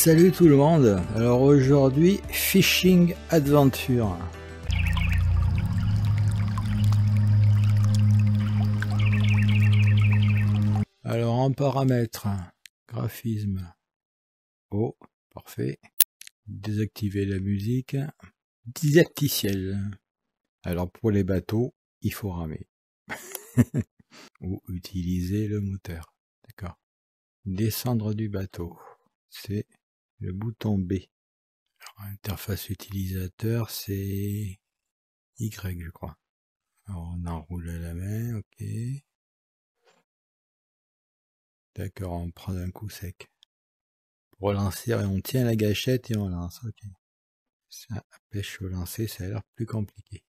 Salut tout le monde. Alors aujourd'hui, Fishing Adventure. Alors en paramètres, graphisme. Oh, parfait. Désactiver la musique. Didacticiel. Alors pour les bateaux, il faut ramer. Ou utiliser le moteur. D'accord. Descendre du bateau. C'est le bouton B. Alors, interface utilisateur, c'est Y, je crois. Alors, on enroule à la main, ok. D'accord, on prend un coup sec. Pour relancer, on tient la gâchette et on lance, ok. Ça, pêche au lancer, ça a l'air plus compliqué.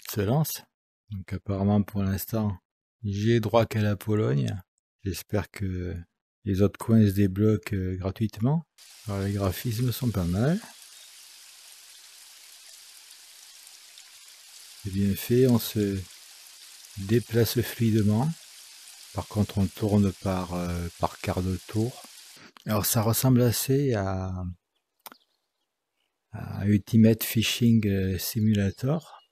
Se lance. Donc apparemment pour l'instant, j'ai droit qu'à la Pologne. J'espère que les autres coins se débloquent gratuitement. Alors les graphismes sont pas mal. C'est bien fait, on se déplace fluidement. Par contre, on tourne par quart de tour. Alors, ça ressemble assez à Ultimate Fishing Simulator.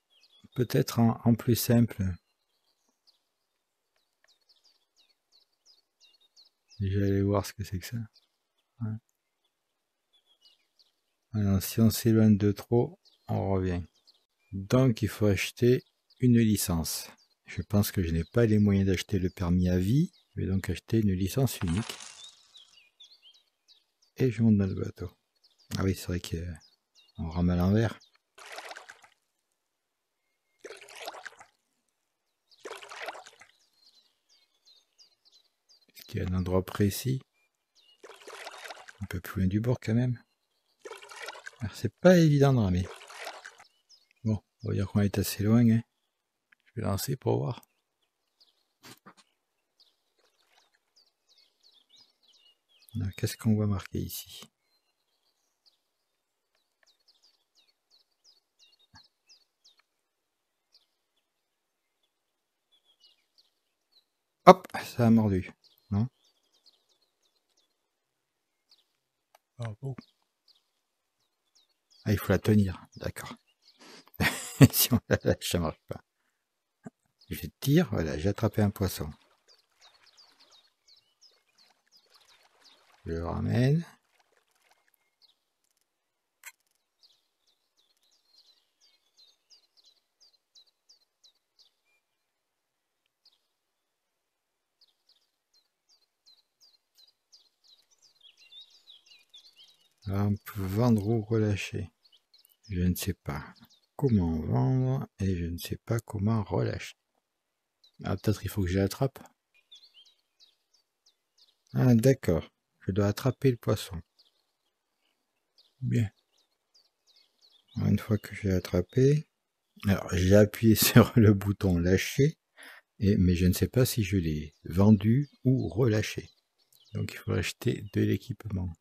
Peut-être en plus simple. J'allais voir ce que c'est que ça. Ouais. Alors, si on s'éloigne de trop, on revient. Donc, il faut acheter une licence. Je pense que je n'ai pas les moyens d'acheter le permis à vie. Je vais donc acheter une licence unique. Et je monte dans le bateau. Ah oui, c'est vrai qu'on rame à l'envers. Est-ce qu'il y a un endroit précis? Un peu plus loin du bord quand même. Alors, c'est pas évident de ramer. Bon, on va dire qu'on est assez loin. Hein. Je vais lancer pour voir. Qu'est-ce qu'on voit marqué ici? Hop, ça a mordu. Non? Ah bon. Ah, il faut la tenir. D'accord. Si on la lâche, ça marche pas. Je tire, voilà, j'ai attrapé un poisson. Je le ramène. Là, on peut vendre ou relâcher. Je ne sais pas comment vendre et je ne sais pas comment relâcher. Ah, peut-être il faut que je l'attrape. Ah, d'accord. Je dois attraper le poisson. Bien. Une fois que j'ai attrapé, alors j'ai appuyé sur le bouton lâcher, mais je ne sais pas si je l'ai vendu ou relâché. Donc il faut acheter de l'équipement.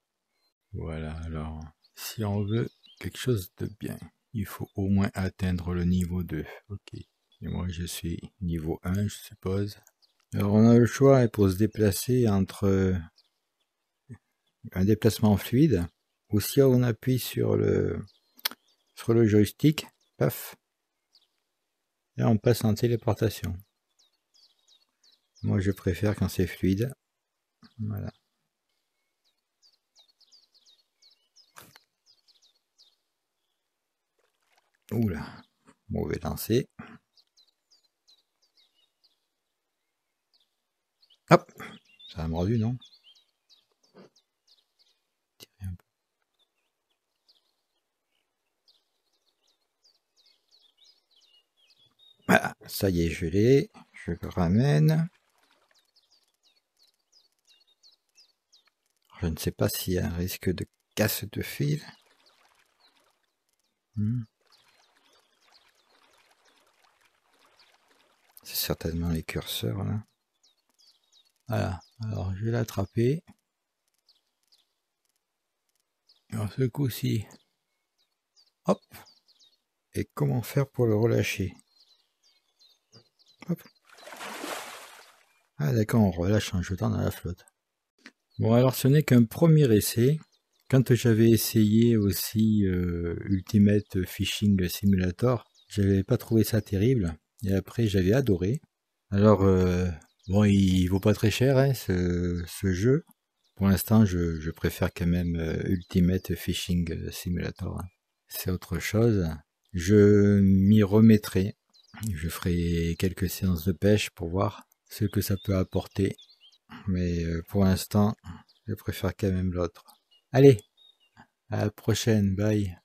Voilà, alors si on veut quelque chose de bien, il faut au moins atteindre le niveau 2. Ok. Et moi je suis niveau 1, je suppose. Alors on a le choix pour se déplacer entre un déplacement fluide, ou si on appuie sur le joystick, paf, là on passe en téléportation. Moi je préfère quand c'est fluide. Voilà. Oula, mauvais lancer. Hop, ça a mordu, non? Un peu. Voilà, ça y est, je l'ai. Je le ramène. Je ne sais pas s'il y a un risque de casse de fil. C'est certainement les curseurs là. Voilà, alors je vais l'attraper. Alors ce coup-ci, hop. Et comment faire pour le relâcher? Hop. Ah d'accord, on relâche en jetant dans la flotte. Bon alors ce n'est qu'un premier essai. Quand j'avais essayé aussi Ultimate Fishing Simulator, j'avais pas trouvé ça terrible. Et après j'avais adoré. Alors bon, il vaut pas très cher hein, ce jeu. Pour l'instant je préfère quand même Ultimate Fishing Simulator. Hein. C'est autre chose. Je m'y remettrai. Je ferai quelques séances de pêche pour voir ce que ça peut apporter. Mais pour l'instant, je préfère quand même l'autre. Allez, à la prochaine, bye.